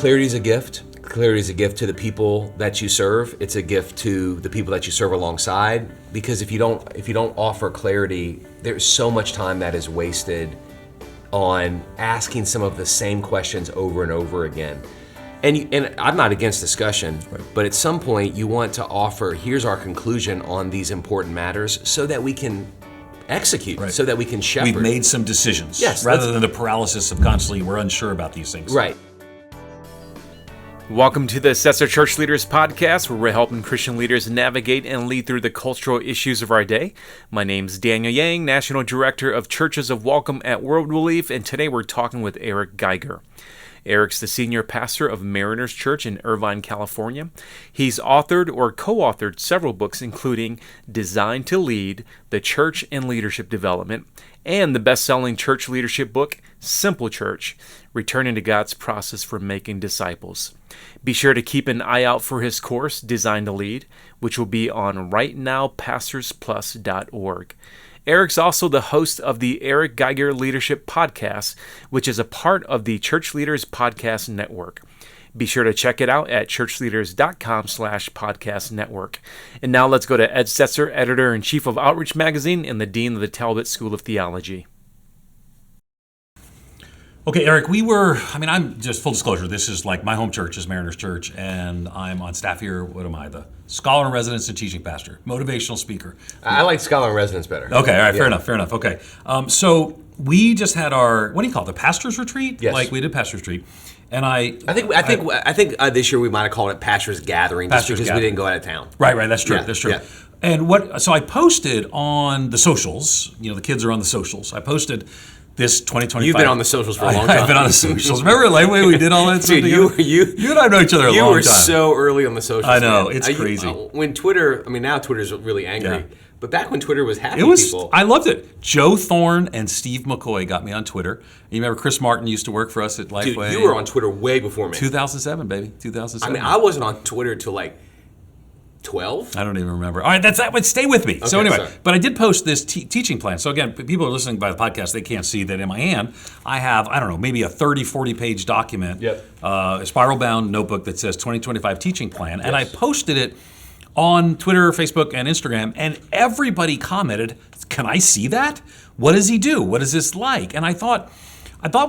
clarity is a gift. Clarity is a gift to the people that you serve. It's a gift to the people that you serve alongside. Because if you don't offer clarity, there's so much time that is wasted on asking some of the same questions over and over again. And I'm not against discussion, right, but at some point you want to offer, here's our conclusion on these important matters so that we can execute, right, so that we can shepherd. We've made some decisions, yes, rather than the paralysis of constantly we're unsure about these things. Right. Welcome to the Stetzer Church Leaders Podcast, where we're helping Christian leaders navigate and lead through the cultural issues of our day. My name's Daniel Yang, National Director of Churches of Welcome at World Relief, and today we're talking with Eric Geiger. Eric's the senior pastor of Mariners Church in Irvine, California. He's authored or co-authored several books, including Designed to Lead, The Church and Leadership Development, and the best-selling church leadership book, Simple Church, Returning to God's Process for Making Disciples. Be sure to keep an eye out for his course, Designed to Lead, which will be on rightnowpastorsplus.org. Eric's also the host of the Eric Geiger Leadership Podcast, which is a part of the Church Leaders Podcast Network. Be sure to check it out at ChurchLeaders.com/podcast network. And now let's go to Ed Stetzer, Editor-in-Chief of Outreach Magazine and the Dean of the Talbot School of Theology. Okay, Eric, I'm just full disclosure, this is like my home church is Mariners Church, and I'm on staff here. What am I? The scholar in residence and teaching pastor, motivational speaker. I like scholar in residence better. Okay, all right, fair enough. Okay, so we just had our, what do you call it, the pastor's retreat? Yes. Like we did pastor's retreat, and I think this year we might have called it pastor's gathering, just because we didn't go out of town. Right, that's true. Yeah, That's true. yeah. And so I posted on the socials. The kids are on the socials. I posted this 2025. You've been on the socials for a long time. I've been on the socials. Remember Lightway? We did all that stuff together? You and I know each other a long time. You were so early on the socials. I know, man. it's crazy. When Twitter, now Twitter's really angry, Yeah. but back when Twitter was happy people. I loved it. Joe Thorne and Steve McCoy got me on Twitter. You remember Chris Martin used to work for us at Lifeway. Dude, you were on Twitter way before me. 2007, baby. 2007. I wasn't on Twitter till like 12? I don't even remember. All right, that would stay with me. Okay, so anyway, sorry. but I did post this teaching plan. So again, people are listening by the podcast, they can't see that in my hand. I have, maybe a 30, 40-page document, a spiral-bound notebook that says 2025 teaching plan. Yes. And I posted it on Twitter, Facebook, and Instagram, and everybody commented, can I see that? What does he do? What is this like? And I thought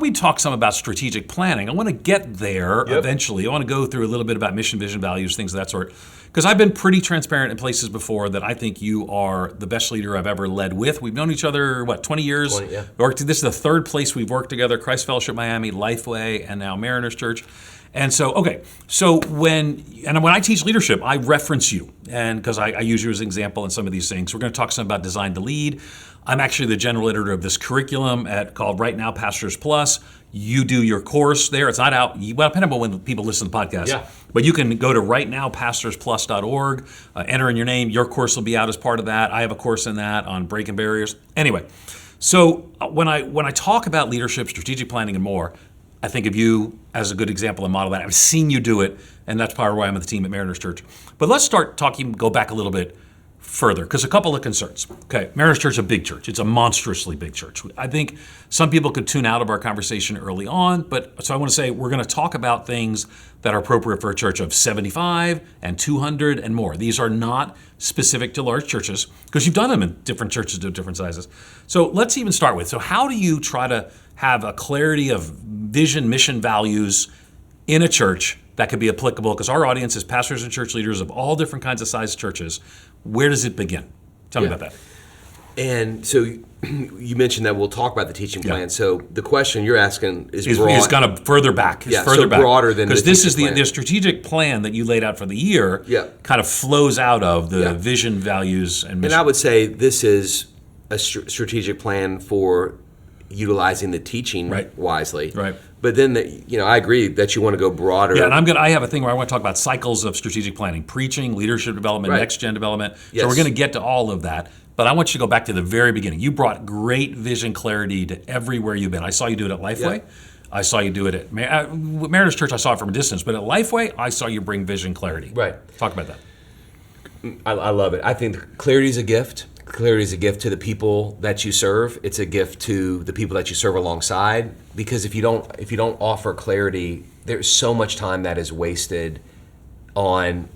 we'd talk some about strategic planning. I want to get there eventually. I want to go through a little bit about mission, vision, values, things of that sort. Because I've been pretty transparent in places before that I think you are the best leader I've ever led with. We've known each other, 20 years? 20, yeah. This is the third place we've worked together, Christ Fellowship Miami, Lifeway, and now Mariners Church. And so, when I teach leadership, I reference you, and because I use you as an example in some of these things. We're going to talk some about Designed to Lead. I'm actually the general editor of this curriculum called Right Now Pastors Plus. You do your course there. It's not out. Well, depending on when people listen to the podcast. Yeah. But you can go to rightnowpastorsplus.org, enter in your name. Your course will be out as part of that. I have a course in that on breaking barriers. Anyway, so when I talk about leadership, strategic planning, and more, I think of you as a good example and model that. I've seen you do it, and that's part of why I'm on the team at Mariners Church. But let's start talking, go back a little bit further, because a couple of concerns. Okay, Mariners Church is a big church. It's a monstrously big church. I think some people could tune out of our conversation early on, so I want to say we're going to talk about things that are appropriate for a church of 75 and 200 and more. These are not specific to large churches, because you've done them in different churches of different sizes. So let's even start with, how do you try to have a clarity of vision, mission, values in a church that could be applicable? Because our audience is pastors and church leaders of all different kinds of size churches. Where does it begin? Tell me about that. And so you mentioned that we'll talk about the teaching plan. So the question you're asking is broad. It's kind of further back. Broader than the because this is plan. the strategic plan that you laid out for the year. Kind of flows out of the vision, values, and mission. And I would say this is a strategic plan for utilizing the teaching wisely. Right. But then, I agree that you want to go broader. Yeah, and I have a thing where I want to talk about cycles of strategic planning, preaching, leadership development, next-gen development. Yes. So we're going to get to all of that. But I want you to go back to the very beginning. You brought great vision clarity to everywhere you've been. I saw you do it at Lifeway. Yeah. I saw you do it at Mariners Church. I saw it from a distance. But at Lifeway, I saw you bring vision clarity. Right. Talk about that. I love it. I think clarity is a gift. clarity is a gift to the people that you serve. It's a gift to the people that you serve alongside. Because if you don't offer clarity, there's so much time that is wasted on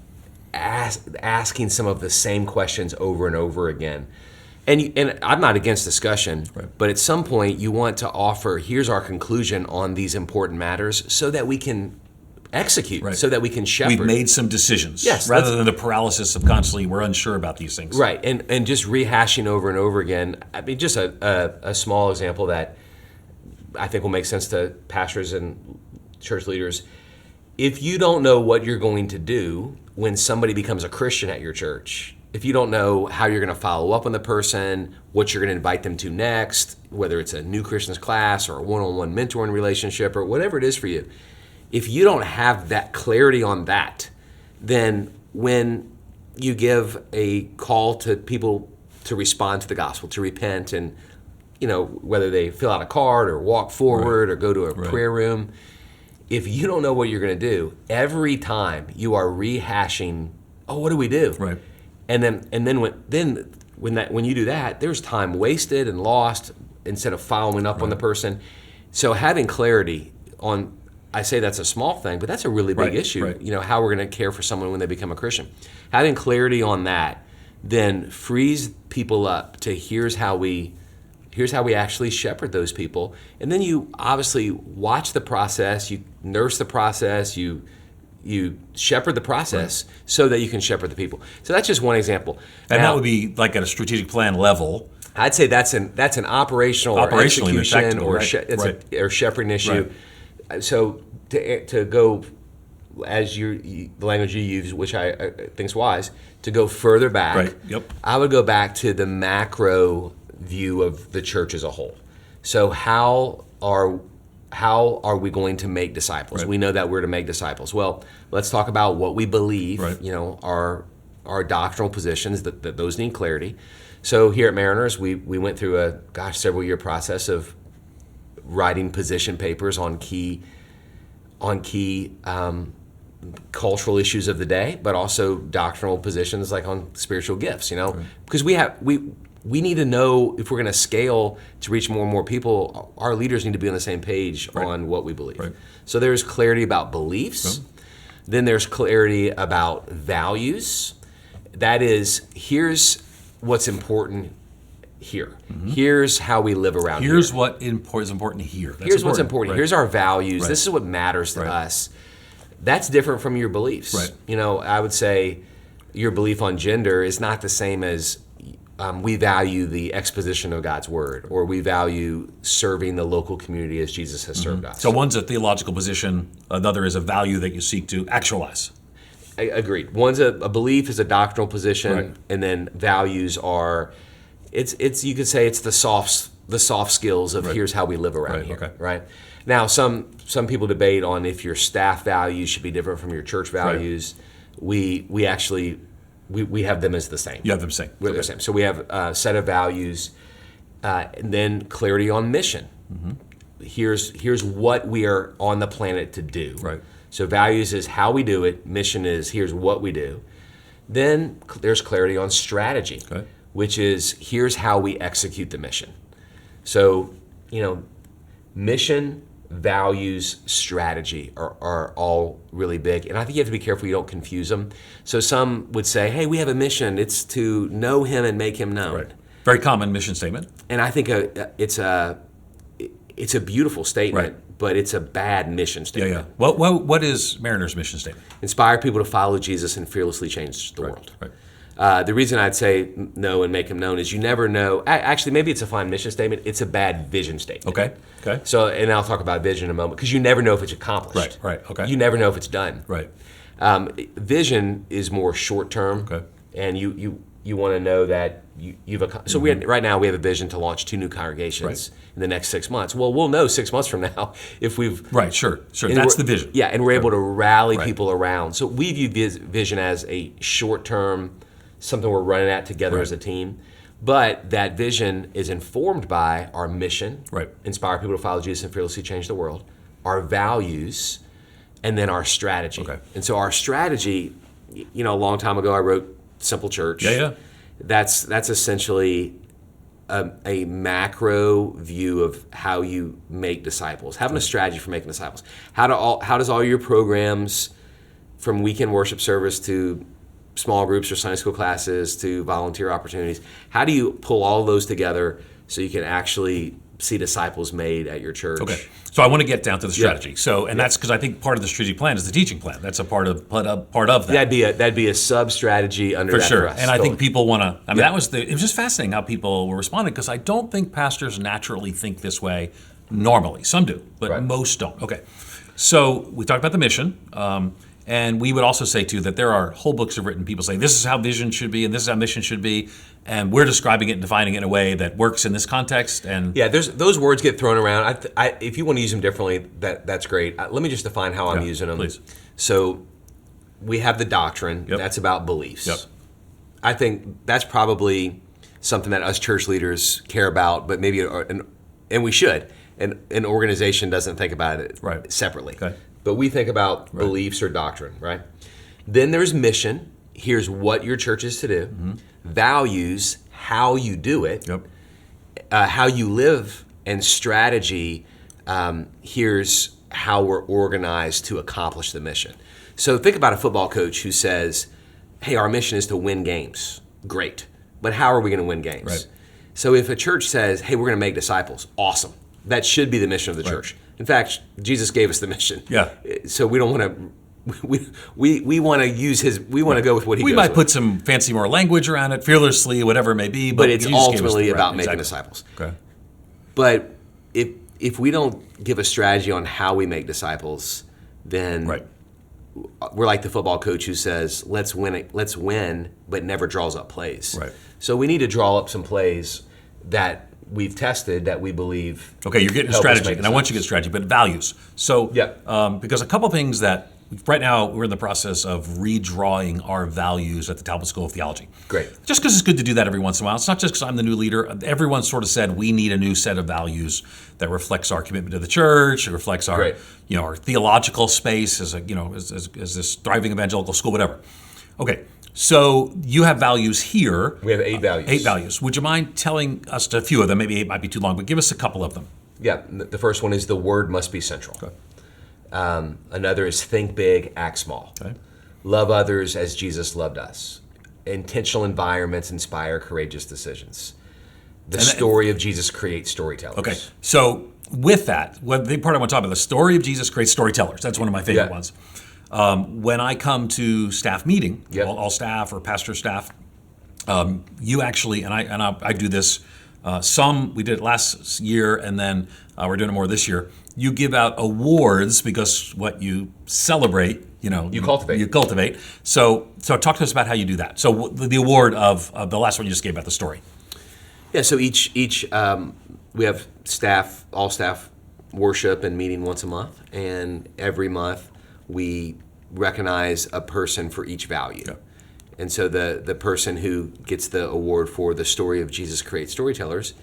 asking some of the same questions over and over again. And I'm not against discussion, but at some point you want to offer, here's our conclusion on these important matters so that we can execute, so that we can shepherd. We've made some decisions, yes, rather than the paralysis of constantly we're unsure about these things. Right, and just rehashing over and over again. I mean, just a small example that I think will make sense to pastors and church leaders. If you don't know what you're going to do when somebody becomes a Christian at your church, if you don't know how you're going to follow up on the person, what you're going to invite them to next, whether it's a new Christians class or a one-on-one mentoring relationship or whatever it is for you, if you don't have that clarity on that, then when you give a call to people to respond to the gospel, to repent, and whether they fill out a card or walk forward or go to a prayer room, if you don't know what you're going to do, every time you are rehashing, what do we do? Right. And then when you do that, there's time wasted and lost instead of following up on the person. So having clarity on, I say that's a small thing, but that's a really big issue. How we're going to care for someone when they become a Christian. Having clarity on that then frees people up to here's how we actually shepherd those people. And then you obviously watch the process, you nurse the process, you shepherd the process so that you can shepherd the people. So that's just one example. And that would be like at a strategic plan level. I'd say that's an operational or execution or shepherding issue. So to go, as the language you use, which I think is wise, to go further back, I would go back to the macro view of the church as a whole. So how are we going to make disciples? We know that we're to make disciples. Well, let's talk about what we believe, our doctrinal positions, that those need clarity. So here at Mariners, we went through a several year process of writing position papers on key cultural issues of the day, but also doctrinal positions like on spiritual gifts, because we need to know if we're going to scale to reach more and more people, our leaders need to be on the same page on what we believe. So there's clarity about beliefs. Then there's clarity about values. That is, here's what's important here. Here's how we live around here. Here's what is important here. Here's what's important. Here's our values. This is what matters to us. That's different from your beliefs. I would say your belief on gender is not the same as we value the exposition of God's word, or we value serving the local community as Jesus has served us. So one's a theological position, another is a value that you seek to actualize. Agreed. One's a belief is a doctrinal position, and then values are, it's you could say it's the soft skills of here's how we live around here. Right. Now some people debate on if your staff values should be different from your church values. We actually have them as the same. You have them same. We're the same. So we have a set of values, and then clarity on mission. Here's what we are on the planet to do. So values is how we do it. Mission is here's what we do. Then there's clarity on strategy, which is here's how we execute the mission. So, mission, values, strategy are all really big. And I think you have to be careful you don't confuse them. So some would say, hey, we have a mission. It's to know him and make him known. Very common mission statement. And I think it's a beautiful statement, but it's a bad mission statement. What is Mariners' mission statement? Inspire people to follow Jesus and fearlessly change the world. The reason I'd say know and make him known is you never know. Actually, maybe it's a fine mission statement. It's a bad vision statement. Okay. So, and I'll talk about vision in a moment because you never know if it's accomplished. Okay. You never know if it's done. Vision is more short term. And you want to know that you've accomplished. So right now we have a vision to launch 2 new congregations in the next 6 months. Well, we'll know 6 months from now if we've Sure. That's the vision. Yeah, and we're able to rally people around. So we view vision as a short term, something we're running at together as a team. But that vision is informed by our mission, inspire people to follow Jesus and fearlessly change the world, our values, and then our strategy. And so our strategy, a long time ago I wrote Simple Church. That's essentially a macro view of how you make disciples, having a strategy for making disciples. How does all your programs, from weekend worship service to small groups or Sunday school classes to volunteer opportunities, how do you pull all those together so you can actually see disciples made at your church? Okay, so I want to get down to the strategy. So, and that's because I think part of the strategic plan is the teaching plan. That's a part of that. That'd be a sub strategy under for that sure. thrust. And I think people want to. I mean, it was just fascinating how people were responding, because I don't think pastors naturally think this way normally. Some do, but most don't. Okay, so we talked about the mission. And we would also say, too, that there are whole books of written people saying this is how vision should be and this is how mission should be. And we're describing it and defining it in a way that works in this context. And those words get thrown around. If you want to use them differently, that's great. Let me just define how I'm using them. Please. So we have the doctrine. Yep. That's about beliefs. Yep. I think that's probably something that us church leaders care about, but maybe, and we should. And an organization doesn't think about it separately. Okay. But we think about beliefs or doctrine, right? Then there's mission. Here's what your church is to do. Mm-hmm. Values, how you do it. Yep. How you live, and strategy. Here's how we're organized to accomplish the mission. So think about a football coach who says, hey, our mission is to win games. Great. But how are we going to win games? Right. So if a church says, hey, we're going to make disciples, awesome. That should be the mission of the church. In fact, Jesus gave us the mission. Yeah. So we don't want to. We want to use his. We want to go with what he. We goes might with. put some fancy more language around it, fearlessly, whatever it may be. But it's Jesus gave us ultimately about making exactly. disciples. Okay. But if we don't give a strategy on how we make disciples, then we're like the football coach who says, let's win, but never draws up plays. Right. So we need to draw up some plays that we've tested that we believe. Okay, you're getting strategy, and I want you to get strategy, but values. So, because a couple things that right now we're in the process of redrawing our values at the Talbot School of Theology. Great. Just because it's good to do that every once in a while. It's not just because I'm the new leader. Everyone sort of said we need a new set of values that reflects our commitment to the church. It reflects our, our theological space as as this thriving evangelical school, whatever. Okay. So you have values here. We have 8 values. 8 values. Would you mind telling us a few of them? Maybe 8 might be too long, but give us a couple of them. Yeah. The first one is the word must be central. Okay. Another is think big, act small. Okay. Love others as Jesus loved us. Intentional environments inspire courageous decisions. The story of Jesus creates storytellers. Okay. So with that, the part I want to talk about, the story of Jesus creates storytellers. That's one of my favorite ones. When I come to staff meeting, all staff or pastor staff, you actually, and I do this, we did it last year, and then we're doing it more this year. You give out awards because what you celebrate, you cultivate. So talk to us about how you do that. So the award of the last one you just gave about the story. Yeah. So each we have all staff worship and meeting once a month, and every month we recognize a person for each value. Yeah. And so the person who gets the award for the story of Jesus creates storytellers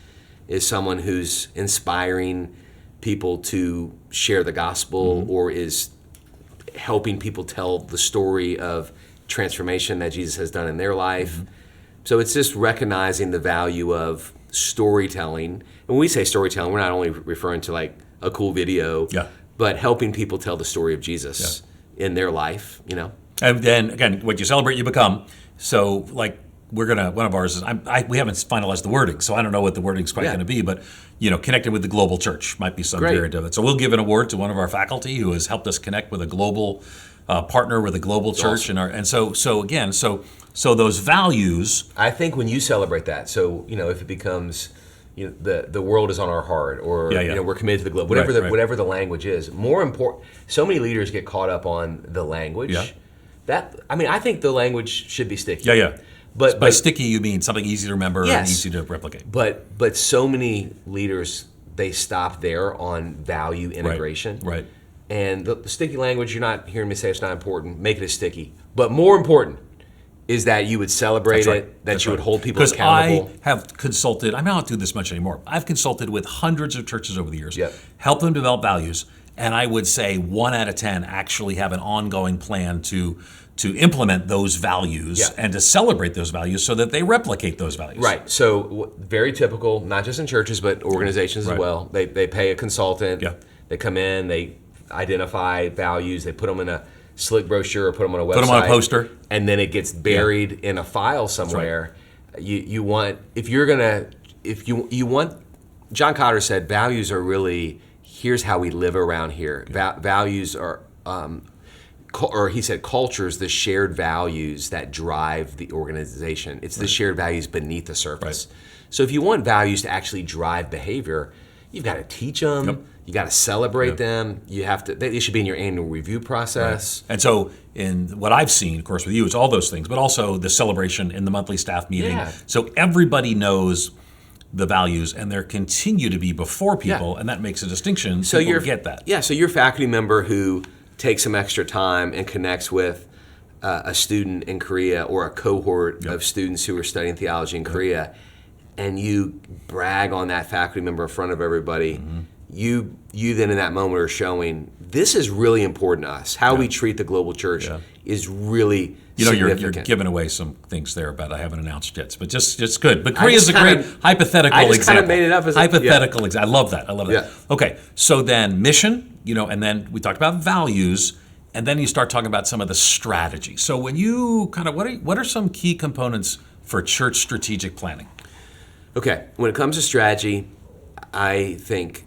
is someone who's inspiring people to share the gospel or is helping people tell the story of transformation that Jesus has done in their life. So it's just recognizing the value of storytelling. And when we say storytelling, we're not only referring to like a cool video, but helping people tell the story of Jesus in their life, And then, again, what you celebrate, you become. So, like, one of ours is, we haven't finalized the wording, so I don't know what the wording's quite going to be, but, connected with the global church might be some variant of it. So we'll give an award to one of our faculty who has helped us connect with a global partner with a global church. Awesome. So those values. I think when you celebrate that, so, if it becomes, the world is on our heart, or we're committed to the globe, whatever the language is. More important, so many leaders get caught up on the language. Yeah. I think the language should be sticky. Yeah. But by sticky, you mean something easy to remember and easy to replicate. But so many leaders, they stop there on value integration. Right. And the sticky language, you're not hearing me say it's not important. Make it as sticky. But more important is that you would celebrate it, that you would hold people accountable. Because I have consulted, I don't do this much anymore. I've consulted with hundreds of churches over the years, Yep. helped them develop values, And I would say 1 out of 10 actually have an ongoing plan to implement those values and to celebrate those values so that they replicate those values. Right. So very typical, not just in churches, but organizations as well. They pay a consultant. Yeah. They come in, they identify values, they put them in a slick brochure or put them on a website. Put them on a poster. And then it gets buried in a file somewhere. Right. You want, John Cotter said, values are really, here's how we live around here. Values are, or he said, culture's the shared values that drive the organization. It's the shared values beneath the surface. Right. So if you want values to actually drive behavior, you've got to teach them. Yep. You got to celebrate them. You have to. They should be in your annual review process. Right. And so, in what I've seen, of course, with you, it's all those things, but also the celebration in the monthly staff meeting. Yeah. So everybody knows the values, and there continue to be before people, and that makes a distinction. So you get that. Yeah. So your faculty member who takes some extra time and connects with a student in Korea or a cohort of students who are studying theology in Korea, and you brag on that faculty member in front of everybody. Mm-hmm. You then in that moment are showing this is really important to us. How we treat the global church is really significant. You're giving away some things there, but I haven't announced yet. But just good. But Korea is a great hypothetical example. I just kind of made it up as hypothetical example. I love that. Yeah. Okay, so then mission, and then we talked about values, and then you start talking about some of the strategy. So when you kind of what are some key components for church strategic planning? Okay, when it comes to strategy, I think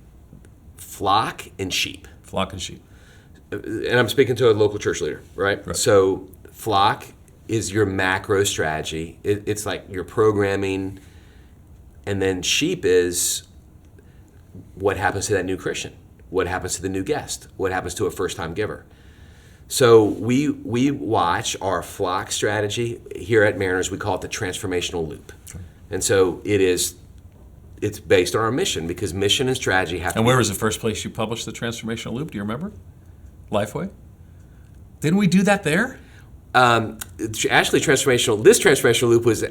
flock and sheep. Flock and sheep. And I'm speaking to a local church leader, right? So flock is your macro strategy. It's like your programming. And then sheep is what happens to that new Christian? What happens to the new guest? What happens to a first-time giver? So we watch our flock strategy. Here at Mariners, we call it the transformational loop. Okay. And so it's based on our mission, because mission and strategy have to. And where was the first place you published the transformational loop? Do you remember? Lifeway? Didn't we do that there? Actually, this transformational loop was,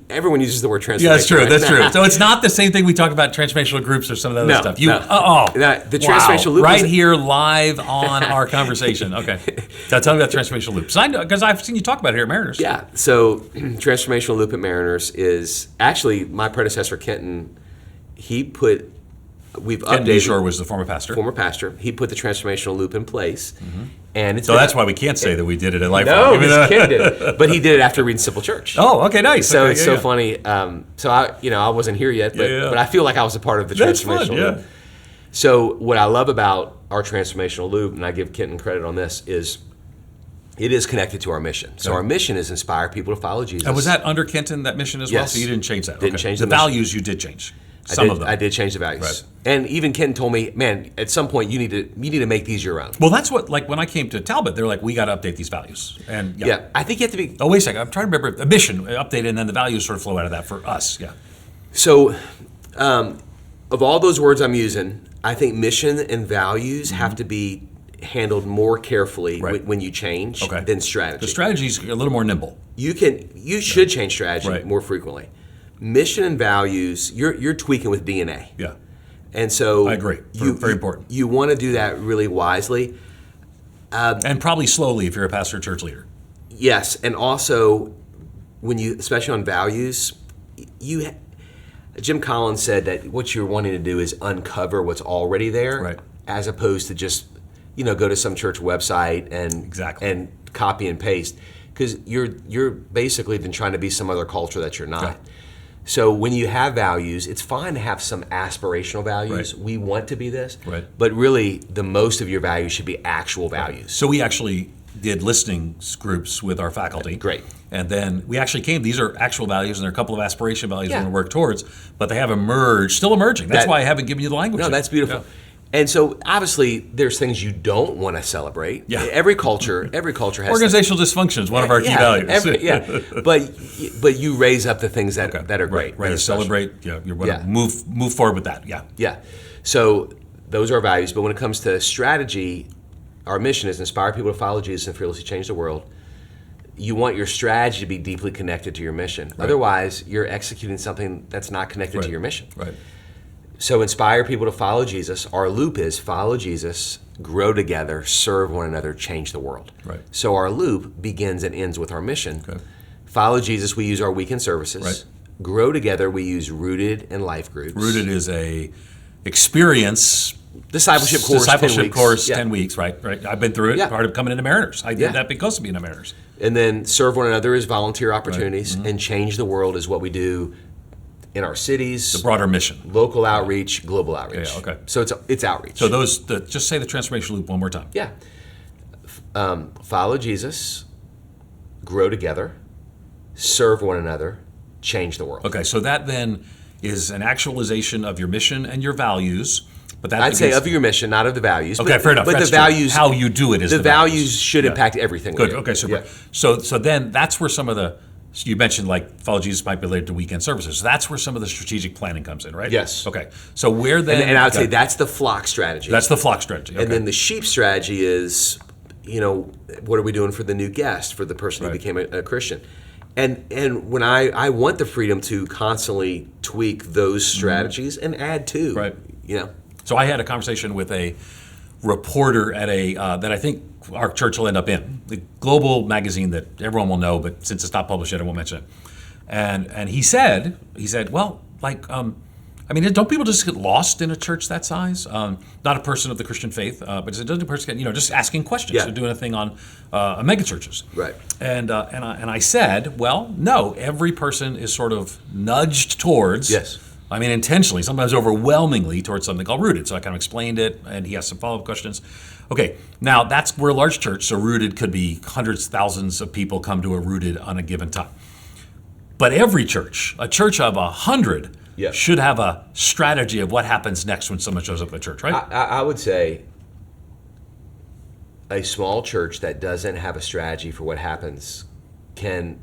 everyone uses the word transformational. Yeah, that's true. Right? That's true. So it's not the same thing we talk about transformational groups or some of the other stuff. The transformational loop right here live on our conversation. Okay, so tell me about transformational loops. Because I've seen you talk about it here at Mariners. Yeah. So transformational loop at Mariners is actually my predecessor Kenton. We've updated. Kenton Shore was the former pastor. He put the transformational loop in place. Mm-hmm. And so that's why we can't say that we did it at Lifeway. No, Ken did it. But he did it after reading Simple Church. Oh, okay, nice. So it's so funny. So I wasn't here yet, but I feel like I was a part of the transformational loop. So what I love about our transformational loop, and I give Kenton credit on this, is it is connected to our mission. So our mission is inspire people to follow Jesus. And was that under Kenton, that mission as well? Yes. So you didn't change that? Didn't change the mission. Values you did change. Some of them. I did change the values. Right. And even Ken told me, man, at some point you need to make these your own. Well, that's what, like when I came to Talbot, they're like, we got to update these values. And I think you have to be. Oh, wait a second. I'm trying to remember. A mission updated, and then the values sort of flow out of that for us. Yeah. So, of all those words I'm using, I think mission and values have to be handled more carefully when you change than strategy. The strategy's a little more nimble. You should change strategy more frequently. Mission and values, you're tweaking with DNA. Yeah. And so I agree. Very important. You want to do that really wisely. And probably slowly if you're a pastor or church leader. Yes. And also, especially on values, Jim Collins said that what you're wanting to do is uncover what's already there, as opposed to just, go to some church website and copy and paste. Because you're basically then trying to be some other culture that you're not. Okay. So when you have values, it's fine to have some aspirational values. Right. We want to be this. Right. But really, the most of your values should be actual values. Right. So we actually did listening groups with our faculty. Great. And then we actually these are actual values, and there are a couple of aspiration values we want to work towards, but they have emerged, still emerging. That's why I haven't given you the language. No, that's beautiful. Yeah. And so, obviously, there's things you don't want to celebrate. Yeah. Every culture has organizational dysfunction is one of our key values. But you raise up the things that are great. Right. Celebrate. Yeah. You want to move forward with that. Yeah. Yeah. So those are our values. But when it comes to strategy, our mission is inspire people to follow Jesus and fearlessly change the world. You want your strategy to be deeply connected to your mission. Right. Otherwise, you're executing something that's not connected to your mission. Right. So inspire people to follow Jesus. Our loop is follow Jesus, grow together, serve one another, change the world. Right. So our loop begins and ends with our mission. Okay. Follow Jesus, we use our weekend services. Right. Grow together, we use Rooted and life groups. Rooted is a experience discipleship course, 10 weeks, right? I've been through it, part of coming into Mariners. I did that because of being a Mariners. And then serve one another is volunteer opportunities, and change the world is what we do in our cities. The broader mission. Local outreach, global outreach. Yeah, okay. So it's outreach. So just say the transformation loop one more time. Yeah. Follow Jesus, grow together, serve one another, change the world. Okay, so that then is an actualization of your mission and your values. But that I'd say of your mission, not of the values. Okay, fair enough. But that's the values, how you do it is the values should impact everything. Good. We do. Okay, super. Yeah. So then that's where some of the, you mentioned like follow Jesus might be related to weekend services. So that's where some of the strategic planning comes in, right? Yes. Okay. So where then? And I would say that's the flock strategy. That's the flock strategy. Okay. And then the sheep strategy is, what are we doing for the new guest, for the person who became a Christian? And when I want the freedom to constantly tweak those strategies and add to. Right. So I had a conversation with a reporter at that I think our church will end up in, the global magazine that everyone will know, but since it's not published yet, I won't mention it. And he said, well, don't people just get lost in a church that size? Not a person of the Christian faith, but doesn't a person get, just asking questions and doing a thing on mega churches. Right. And I said, well, no, every person is sort of nudged towards. Yes. Intentionally, sometimes overwhelmingly, towards something called Rooted. So I kind of explained it, and he asked some follow-up questions. Okay, now we're a large church, so Rooted could be hundreds, thousands of people come to a Rooted on a given time. But every church, a church of 100, should have a strategy of what happens next when someone shows up at church, right? I would say a small church that doesn't have a strategy for what happens can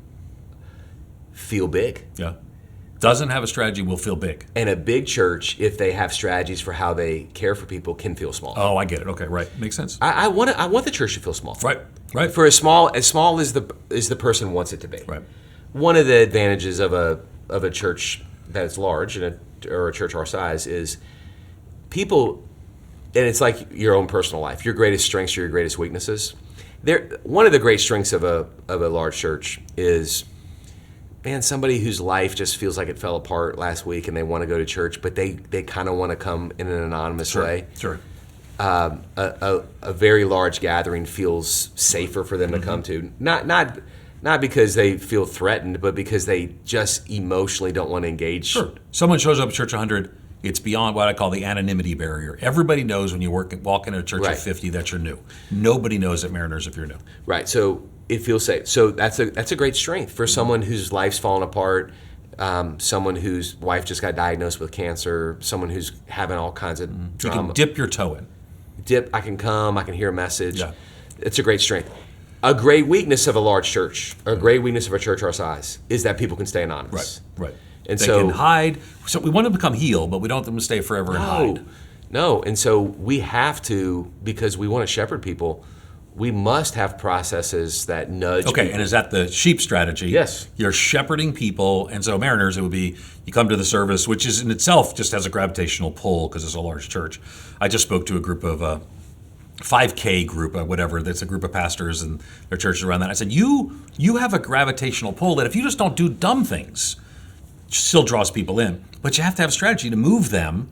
feel big. Yeah. Doesn't have a strategy will feel big. And a big church, if they have strategies for how they care for people, can feel small. Oh, I get it. Okay, right. Makes sense. I want the church to feel small. Right. For as small as the person wants it to be. Right. One of the advantages of a church that is large or a church our size is people, and it's like your own personal life. Your greatest strengths are your greatest weaknesses. One of the great strengths of a large church is, somebody whose life just feels like it fell apart last week and they want to go to church, but they kind of want to come in an anonymous way. Sure. A very large gathering feels safer for them to come to. Not because they feel threatened, but because they just emotionally don't want to engage. Sure. Someone shows up at Church 100, it's beyond what I call the anonymity barrier. Everybody knows when you walk into a church of 50 that you're new. Nobody knows at Mariners if you're new. Right. So it feels safe. So that's a great strength for someone whose life's fallen apart, someone whose wife just got diagnosed with cancer, someone who's having all kinds of drama. You can dip your toe in. I can come, I can hear a message. Yeah. It's a great strength. A great weakness of a large church, or a great weakness of a church our size, is that people can stay anonymous. Right. And they can hide. So we want them to become healed, but we don't want them to stay forever and hide. No. And so we have to, because we want to shepherd people, we must have processes that nudge people. And is that the sheep strategy? Yes. You're shepherding people, and so Mariners, it would be, you come to the service, which is in itself just has a gravitational pull because it's a large church. I just spoke to a group of 5K group, whatever, that's a group of pastors and their churches around that. I said, you have a gravitational pull that if you just don't do dumb things, still draws people in. But you have to have a strategy to move them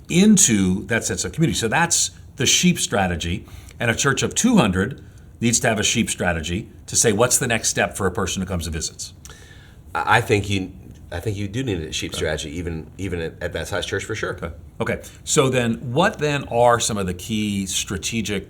into that sense of community. So that's the sheep strategy. And a church of 200 needs to have a sheep strategy to say, what's the next step for a person who comes and visits? I think you do need a sheep strategy, even at that size church, for sure. Okay. So then, what then are some of the key strategic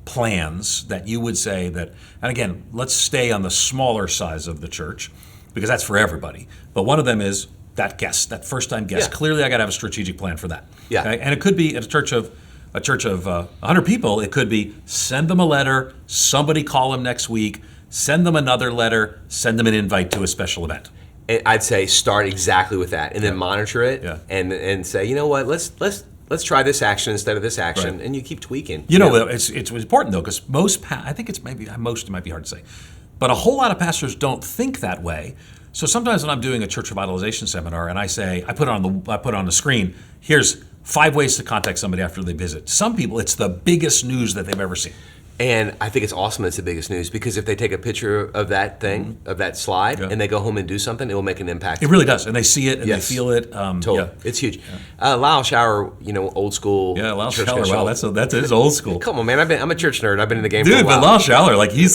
plans that you would say that? And again, let's stay on the smaller size of the church because that's for everybody. But one of them is that guest, that first-time guest. Yeah. Clearly, I got to have a strategic plan for that. Yeah. Okay? And it could be at a church of 100 people. It could be send them a letter, somebody call them next week, send them another letter, send them an invite to a special event. And I'd say start exactly with that, and then monitor it, and say, you know what, let's try this action instead of this action, and you keep tweaking. It's important though, because most it might be hard to say, but a whole lot of pastors don't think that way. So sometimes when I'm doing a church revitalization seminar and I put on the screen, here's 5 ways to contact somebody after they visit. Some people, it's the biggest news that they've ever seen. And I think it's awesome it's the biggest news, because if they take a picture of that thing, of that slide, and they go home and do something, it will make an impact. It really does. And they see it and they feel it. Totally. Yeah. It's huge. Lyle Shower, old school. Yeah, Lyle Shower. Wow, that is old school. Come on, man. I'm a church nerd. I've been in the game for a while. Dude, but Lyle Shower, he's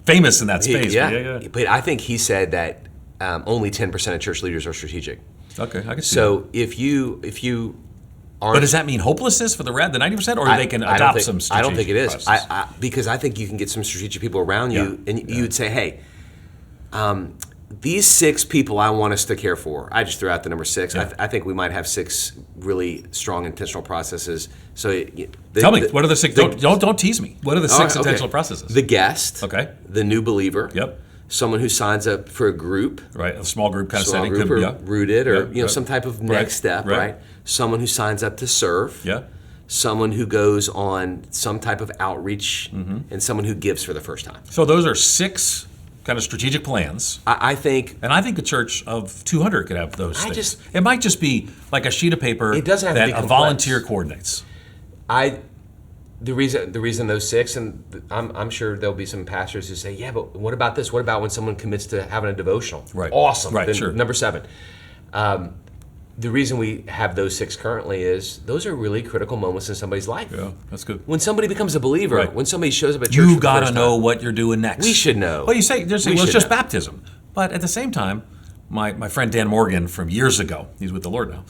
famous in that space. Yeah. But I think he said that only 10% of church leaders are strategic. Okay, I can see So that. if you But does that mean hopelessness for the 90%, or they can adopt some strategic I don't think it is. process? Because I think you can get some strategic people around you, and you would say, hey, these 6 people I want us to care for. I just threw out the number 6. Yeah. I think we might have 6 really strong intentional processes. So tell me, what are the 6? Don't tease me. What are the 6 intentional processes? The guest. Okay. The new believer. Yep. Someone who signs up for a group. Right, a small group kind of setting. Group, or rooted, or some type of next step, right? Right? Someone who signs up to serve. Yeah. Someone who goes on some type of outreach, and someone who gives for the first time. So those are 6 kind of strategic plans. I think a church of 200 could have those things. It might just be like a sheet of paper It doesn't have to that be a complex. volunteer coordinates. The reason those 6, and I'm sure there'll be some pastors who say, yeah, but what about this? What about when someone commits to having a devotional? Right. Awesome. Right, Then sure. Number 7. The reason we have those 6 currently is those are really critical moments in somebody's life. Yeah, that's good. When somebody becomes a believer, Right. when somebody shows up at church, You got to know what you're doing next. We should know. Well, you say, well, it's should just know. baptism. But at the same time, my friend Dan Morgan from years ago, he's with the Lord now,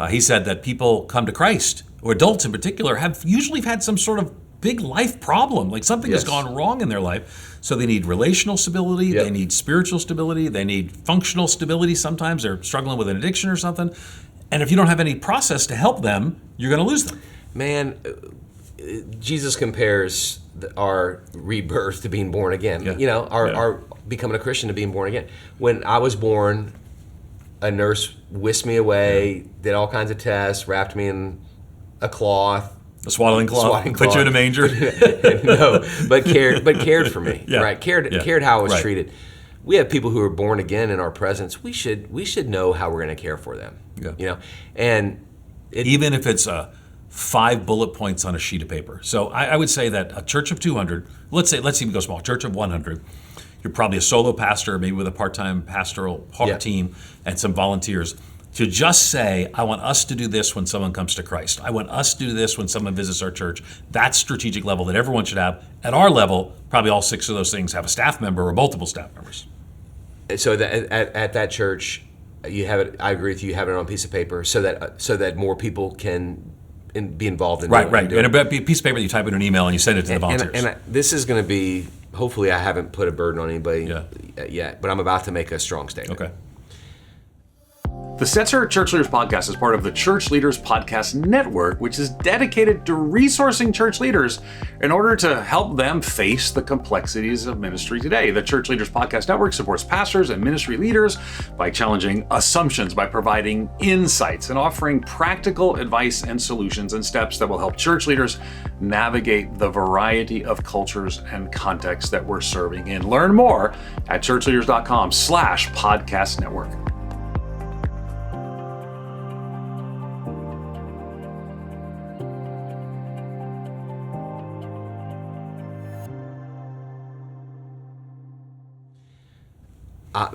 he said that people come to Christ, or adults in particular, have usually had some sort of big life problem, like something has gone wrong in their life. So they need relational stability, they need spiritual stability, they need functional stability. Sometimes they're struggling with an addiction or something. And if you don't have any process to help them, you're going to lose them. Man, Jesus compares our rebirth to being born again. Our becoming a Christian to being born again. When I was born, a nurse whisked me away, did all kinds of tests, wrapped me in a cloth. A swaddling cloth, put you in a manger. No, but cared for me. Right? Cared how I was treated. We have people who are born again in our presence. We should know how we're going to care for them. And even if it's 5 bullet points on a sheet of paper. So I would say that a church of 200, let's even go small, church of 100, you're probably a solo pastor, maybe with a part-time pastoral team and some volunteers, to just say, I want us to do this when someone comes to Christ. I want us to do this when someone visits our church. That's strategic level that everyone should have. At our level, probably all 6 of those things have a staff member or multiple staff members. So at that church, you have it. I agree with you. You have it on a piece of paper so that more people can be involved in right. And a piece of paper that you type in an email and you send it to the volunteers. And this is going to be. Hopefully, I haven't put a burden on anybody yet, but I'm about to make a strong statement. Okay. The Stetzer Church Leaders Podcast is part of the Church Leaders Podcast Network, which is dedicated to resourcing church leaders in order to help them face the complexities of ministry today. The Church Leaders Podcast Network supports pastors and ministry leaders by challenging assumptions, by providing insights, and offering practical advice and solutions and steps that will help church leaders navigate the variety of cultures and contexts that we're serving in. Learn more at ChurchLeaders.com/podcast network.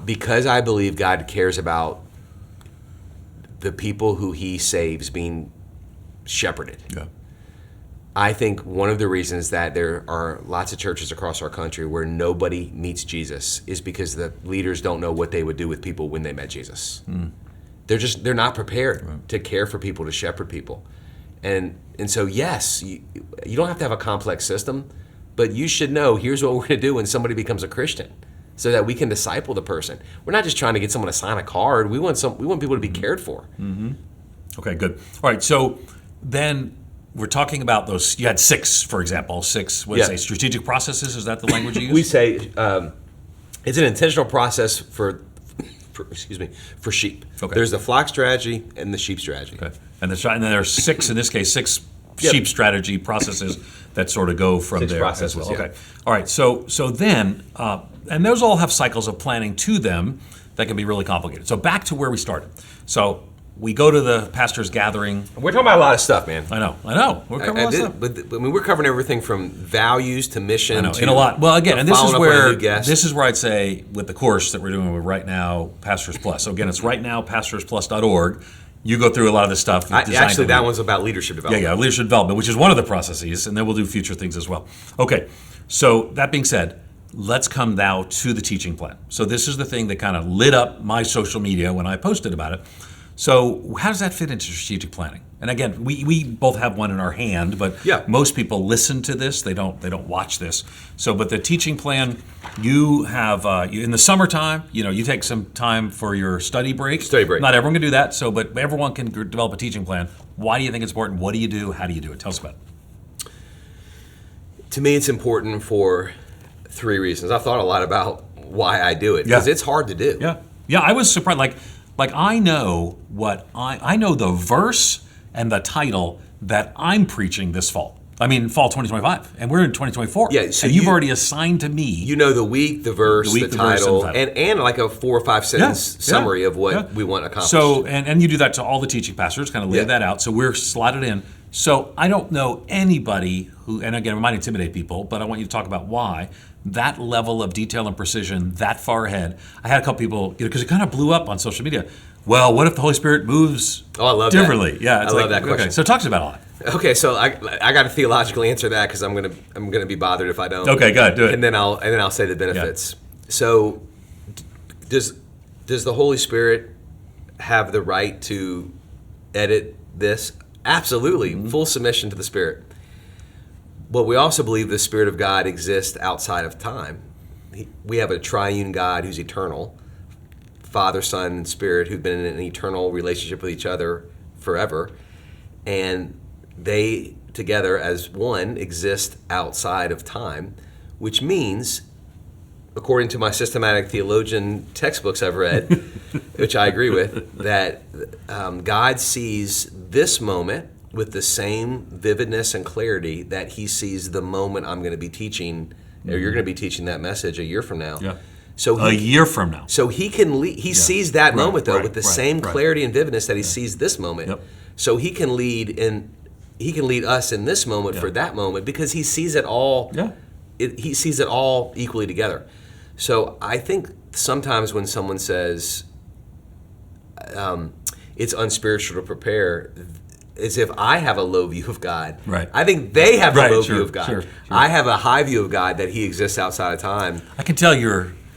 Because I believe God cares about the people who He saves being shepherded. Yeah. I think one of the reasons that there are lots of churches across our country where nobody meets Jesus is because the leaders don't know what they would do with people when they met Jesus. They're not prepared to care for people, to shepherd people. And so yes, you don't have to have a complex system, but you should know here's what we're going to do when somebody becomes a Christian, so that we can disciple the person. We're not just trying to get someone to sign a card. We want people to be cared for. Mm-hmm. Okay, good. All right, so then we're talking about those. You had 6, for example, 6. What say strategic processes? Is that the language you use? We say it's an intentional process for sheep. Okay. There's the flock strategy and the sheep strategy. Okay. And then there are 6 in this case, 6 sheep strategy processes that sort of go from 6 there processes, as well. Okay. All right. So then, and those all have cycles of planning to them that can be really complicated. So back to where we started. So we go to the pastor's gathering. We're talking about a lot of stuff, man. I know. We're covering a lot of stuff. But I mean, we're covering everything from values to mission. I know, to in a lot. Well, again, and this is where I'd say with the course that we're doing with Right Now Pastors Plus. So again, it's rightnowpastorsplus.org. You go through a lot of this stuff. Actually, that one's about leadership development. Yeah, leadership development, which is one of the processes, and then we'll do future things as well. Okay, so that being said, let's come now to the teaching plan. So this is the thing that kind of lit up my social media when I posted about it. So how does that fit into strategic planning? And again, we both have one in our hand, but most people listen to this. They don't watch this. So, but the teaching plan, you have in the summertime, you take some time for your study break. Not everyone can do that. So, but everyone can develop a teaching plan. Why do you think it's important? What do you do? How do you do it? Tell us about it. To me, it's important for 3 reasons. I've thought a lot about why I do it because it's hard to do. Yeah. I was surprised. Like I know I know the verse and the title that I'm preaching this fall. I mean, fall 2025, and we're in 2024. Yeah, so and you've already assigned to me. You know the week, the verse, the title, and like a 4 or 5 sentence summary of what we want accomplished. So, and you do that to all the teaching pastors, kind of lay that out. So we're slotted in. So I don't know anybody who, and again, it might intimidate people, but I want you to talk about why that level of detail and precision that far ahead. I had a couple people, because it kind of blew up on social media. Well, what if the Holy Spirit moves differently? That. Yeah, I love that question. Okay, so talk to us about all that. Okay, so I got to theologically answer that because I'm gonna be bothered if I don't. Okay, good, do it. And then I'll say the benefits. Yeah. So, does the Holy Spirit have the right to edit this? Absolutely, full submission to the Spirit. But we also believe the Spirit of God exists outside of time. We have a triune God who's eternal, Father, Son, and Spirit, who've been in an eternal relationship with each other forever, and they together as one exist outside of time, which means, according to my systematic theologian textbooks I've read, which I agree with, that God sees this moment with the same vividness and clarity that he sees the moment I'm going to be teaching, or you're going to be teaching that message a year from now. Yeah. So a year from now. So he can lead, he sees that moment though with the same clarity and vividness that he sees this moment. Yep. So he can lead us in this moment for that moment because he sees it all. Yeah. He sees it all equally together. So I think sometimes when someone says it's unspiritual to prepare, as if I have a low view of God. Right. I think they have a low view of God. Sure. I have a high view of God that he exists outside of time. I can tell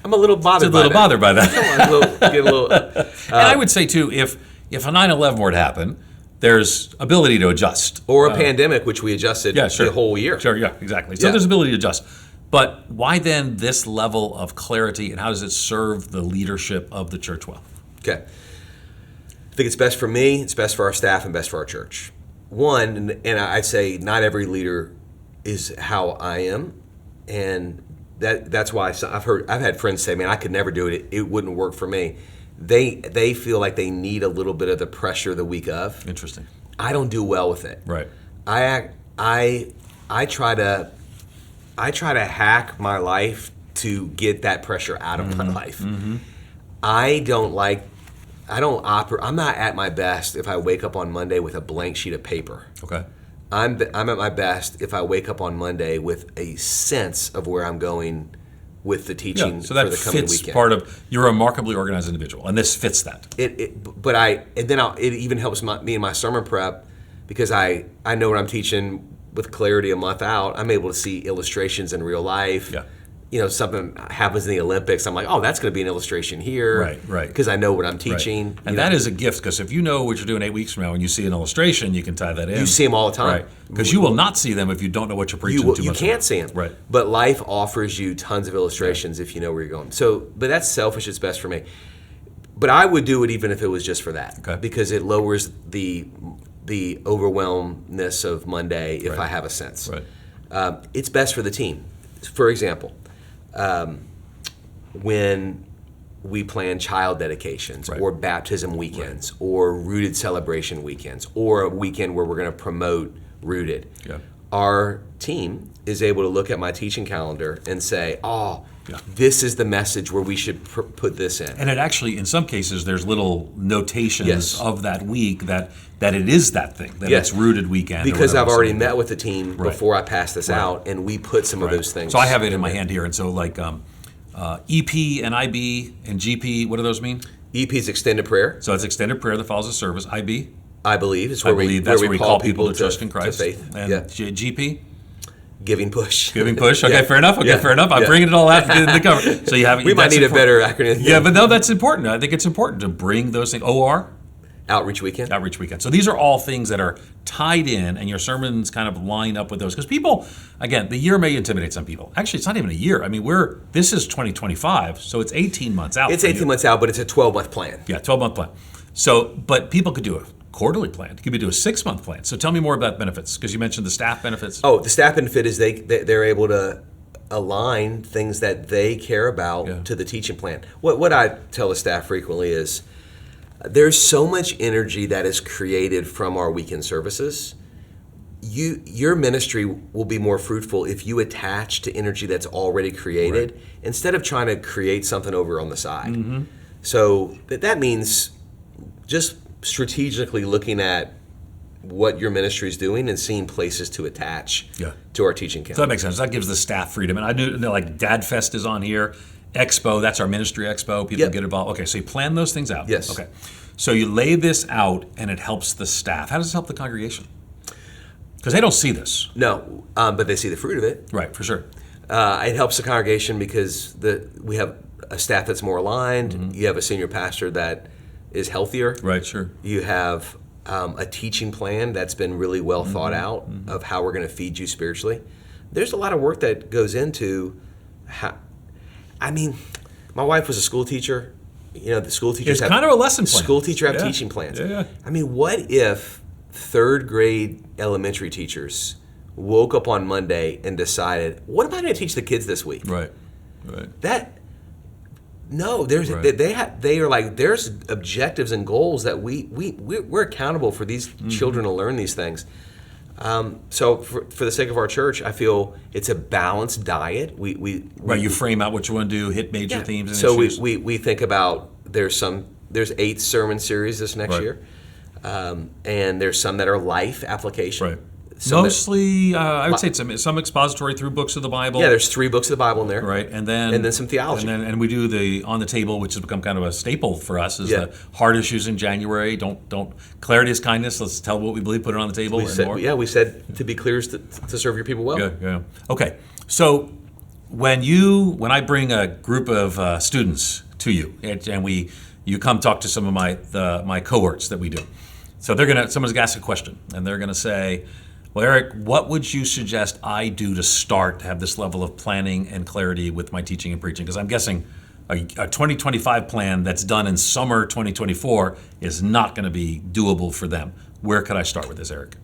I'm a little bothered by that. Get a little, and I would say too, if a 9/11 were to happen, there's ability to adjust. Or a pandemic, which we adjusted the whole year. Sure, yeah, exactly. So there's ability to adjust. But why then this level of clarity, and how does it serve the leadership of the church well? Okay. I think it's best for me, it's best for our staff, and best for our church. One, and I'd say not every leader is how I am, and that's why I've had friends say, "Man, I could never do it. It wouldn't work for me." They feel like they need a little bit of the pressure the week of. Interesting. I don't do well with it. Right. I try to hack my life to get that pressure out of my life. Mm-hmm. I'm not at my best if I wake up on Monday with a blank sheet of paper. Okay. I'm at my best if I wake up on Monday with a sense of where I'm going with the teaching so that for the coming fits weekend. Part of you're a remarkably organized individual, and this fits that. It even helps me in my sermon prep because I know what I'm teaching with clarity a month out. I'm able to see illustrations in real life. Yeah. Something happens in the Olympics, I'm like, oh, that's going to be an illustration here. Right. Because I know what I'm teaching. Right. And that is a gift, because if you know what you're doing 8 weeks from now and you see an illustration, you can tie that in. You see them all the time. Right. Because you will not see them if you don't know what you're preaching too much. You can't see them. Right. But life offers you tons of illustrations if you know where you're going. So, but that's selfish. It's best for me. But I would do it even if it was just for that. Okay. Because it lowers the overwhelmness of Monday if I have a sense. Right. It's best for the team. For example, when we plan child dedications or baptism weekends or rooted celebration weekends or a weekend where we're going to promote rooted. Yeah. our team is able to look at my teaching calendar and say, Yeah. this is the message where we should put this in. And it actually, in some cases, there's little notations Yes. of that week that it is that thing, that Yes. it's rooted weekend. Because or I've whatever. already So- met with the team before I pass this out, and we put some of those things. So I have it in my hand here, and so like EP and IB and GP, what do those mean? EP is extended prayer. So it's extended prayer that follows the service. IB, I believe is I where believe we that's where we call people to trust in to Christ. faith. And Yeah. GP, Giving push. giving push. Okay, Yeah. fair enough. Okay, Yeah. fair enough. I'm Yeah. bringing it all out to get it cover. So you have. We might that's need a important. better acronym. Yeah, but no, that's important. I think it's important to bring those things. OR. Outreach weekend. Outreach weekend. So these are all things that are tied in, and your sermons kind of line up with those. Because people, again, the year may intimidate some people. Actually, it's not even a year. I mean, this is 2025, so it's 18 months out. It's for 18 you. months out, but it's a 12-month plan. Yeah, 12-month plan. So, but people could do a quarterly plan. You could do a 6-month plan. So tell me more about benefits, because you mentioned the staff benefits. Oh, the staff benefit is they're able to align things that they care about to the teaching plan. What I tell the staff frequently is there's so much energy that is created from our weekend services. Your ministry will be more fruitful if you attach to energy that's already created instead of trying to create something over on the side. Mm-hmm. So that means just strategically looking at what your ministry is doing and seeing places to attach to our teaching calendar. So that makes sense. That gives the staff freedom. And I knew, like Dad Fest is on here. Expo, that's our ministry expo. People get involved. Okay, so you plan those things out. Yes. Okay. So you lay this out and it helps the staff. How does it help the congregation? Because they don't see this. No, but they see the fruit of it. Right, for sure. It helps the congregation because we have a staff that's more aligned. Mm-hmm. You have a senior pastor that is healthier. Right, sure. You have a teaching plan that's been really well thought out of how we're going to feed you spiritually. There's a lot of work that goes into how. I mean, my wife was a school teacher. You know, the school teachers It's kind of a lesson plan. School teacher have teaching plans. Yeah. I mean, what if third grade elementary teachers woke up on Monday and decided, what am I going to teach the kids this week? Right. They are like, there's objectives and goals that we're accountable for these children to learn these things. So for the sake of our church, I feel it's a balanced diet. You frame out what you want to do, hit major themes and so issues. we think about there's 8 sermon series this next year, and there's some that are life application. Right. Mostly, I would say some expository through books of the Bible. Yeah, there's 3 books of the Bible in there. Right, and then some theology. And we do the On the Table, which has become kind of a staple for us, is the hard issues in January. Don't clarity is kindness. Let's tell what we believe, put it on the table, more. We said to be clear is to serve your people well. Yeah. Okay, so when I bring a group of students to you, and you come talk to some of my cohorts that we do, so someone's gonna ask a question, and they're gonna say, well, Eric, what would you suggest I do to start to have this level of planning and clarity with my teaching and preaching? Because I'm guessing a 2025 plan that's done in summer 2024 is not going to be doable for them. Where could I start with this, Eric?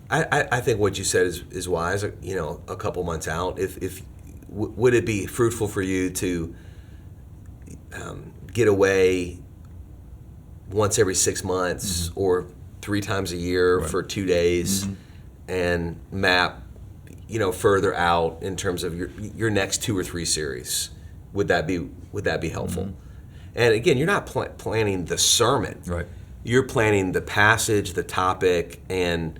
I think what you said is wise. You know, a couple months out, would it be fruitful for you to get away once every 6 months or 3 times a year for 2 days? And map, further out in terms of your next 2 or 3 series. Would that be helpful? And again, you're not planning the sermon. Right. You're planning the passage, the topic, and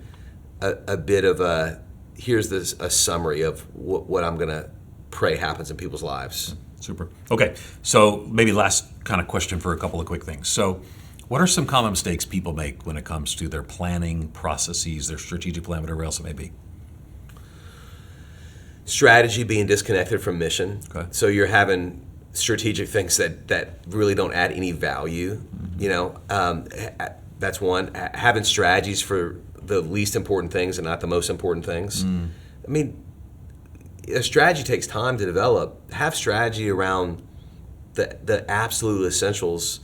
a bit of here's a summary of what I'm going to pray happens in people's lives. Super. Okay, so maybe last kind of question for a couple of quick things. So, what are some common mistakes people make when it comes to their planning processes, their strategic plan, whatever else it may be? Strategy being disconnected from mission. Okay. So you're having strategic things that really don't add any value. That's one. Having strategies for the least important things and not the most important things. I mean, a strategy takes time to develop. Have strategy around the absolute essentials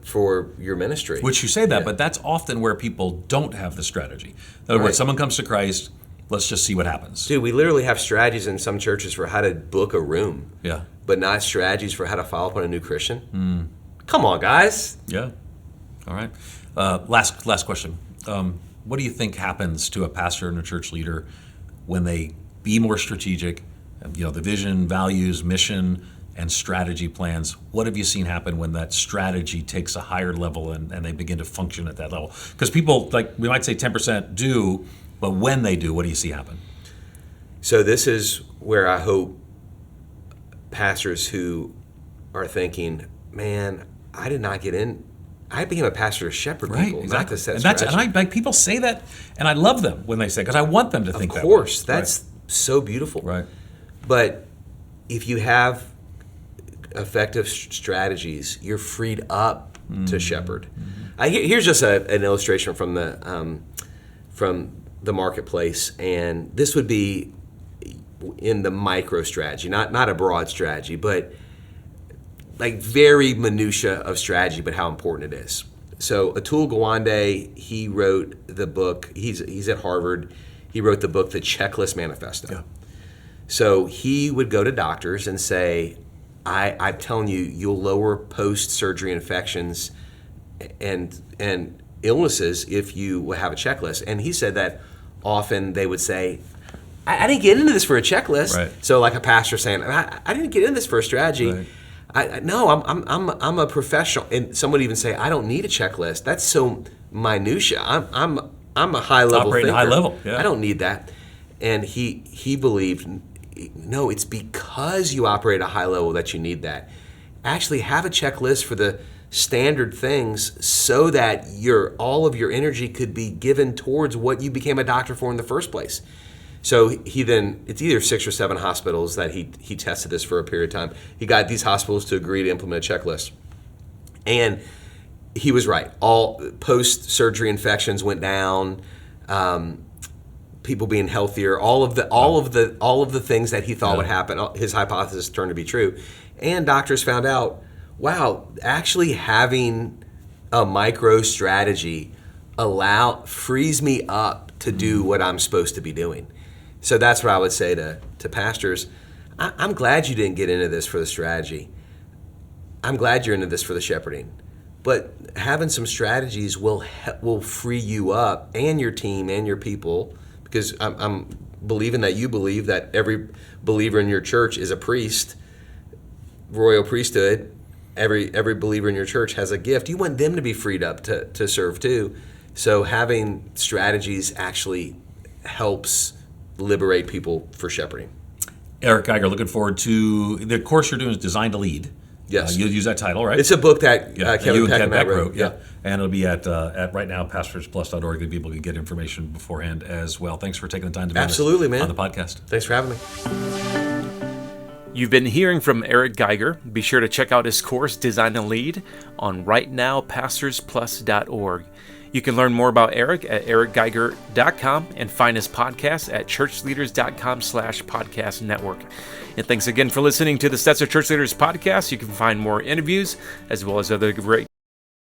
for your ministry. Which you say that, but that's often where people don't have the strategy. In other words, someone comes to Christ, let's just see what happens. Dude, we literally have strategies in some churches for how to book a room. Yeah. But not strategies for how to follow up on a new Christian. Come on, guys. Yeah. All right. Last question. what do you think happens to a pastor and a church leader when they be more strategic? The vision, values, mission, and strategy plans. What have you seen happen when that strategy takes a higher level and they begin to function at that level? Because people, like we might say 10% do, but when they do, what do you see happen? So this is where I hope pastors who are thinking, man, I did not get in. I became a pastor to shepherd people, exactly. not to set strategy. And people say that, and I love them when they say, because I want them to think that way. Of course, that's so beautiful. Right. But if you have effective strategies, you're freed up to shepherd. Here's just an illustration from the marketplace, and this would be in the micro strategy, not a broad strategy, but like very minutia of strategy, but how important it is. So Atul Gawande, he wrote the book. He's at Harvard. He wrote the book, The Checklist Manifesto. Yeah. So he would go to doctors and say, I'm telling you, you'll lower post-surgery infections and illnesses if you have a checklist. And he said that often they would say, I didn't get into this for a checklist. Right. So like a pastor saying, I didn't get into this for a strategy. Right. I'm a professional, and someone would even say, I don't need a checklist. That's so minutia. I'm a high level operating thinker. High level. Yeah. I don't need that. And he believed, no, it's because you operate at a high level that you need that. Actually, have a checklist for the standard things so that all of your energy could be given towards what you became a doctor for in the first place. So it's either 6 or 7 hospitals that he tested this for a period of time. He got these hospitals to agree to implement a checklist. And he was right. All post-surgery infections went down, people being healthier, all of the things that he thought would happen, his hypothesis turned to be true. And doctors found out, wow, actually having a micro strategy frees me up to do what I'm supposed to be doing. So that's what I would say to pastors. I'm glad you didn't get into this for the strategy. I'm glad you're into this for the shepherding. But having some strategies will free you up and your team and your people, because I'm believing that you believe that every believer in your church is a priest, royal priesthood. Every believer in your church has a gift. You want them to be freed up to serve too. So having strategies actually helps liberate people for shepherding. Eric Geiger, looking forward to the course you're doing is Designed to Lead. Yes. You'll use that title, right? It's a book that Kevin Peck and I wrote. Yeah. And it'll be at right now, pastorsplus.org, that people can get information beforehand as well. Thanks for taking the time to be on the podcast. Thanks for having me. You've been hearing from Eric Geiger. Be sure to check out his course, Design to Lead, on rightnowpastorsplus.org. You can learn more about Eric at ericgeiger.com and find his podcast at ChurchLeaders.com/podcast network. And thanks again for listening to the Stetzer Church Leaders Podcast. You can find more interviews as well as other great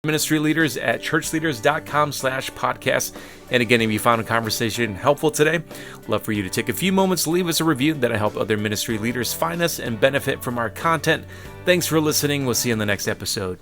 ministry leaders at ChurchLeaders.com/podcast. And again, if you found a conversation helpful today, love for you to take a few moments to leave us a review. That'll help other ministry leaders find us and benefit from our content. Thanks for listening. We'll see you in the next episode.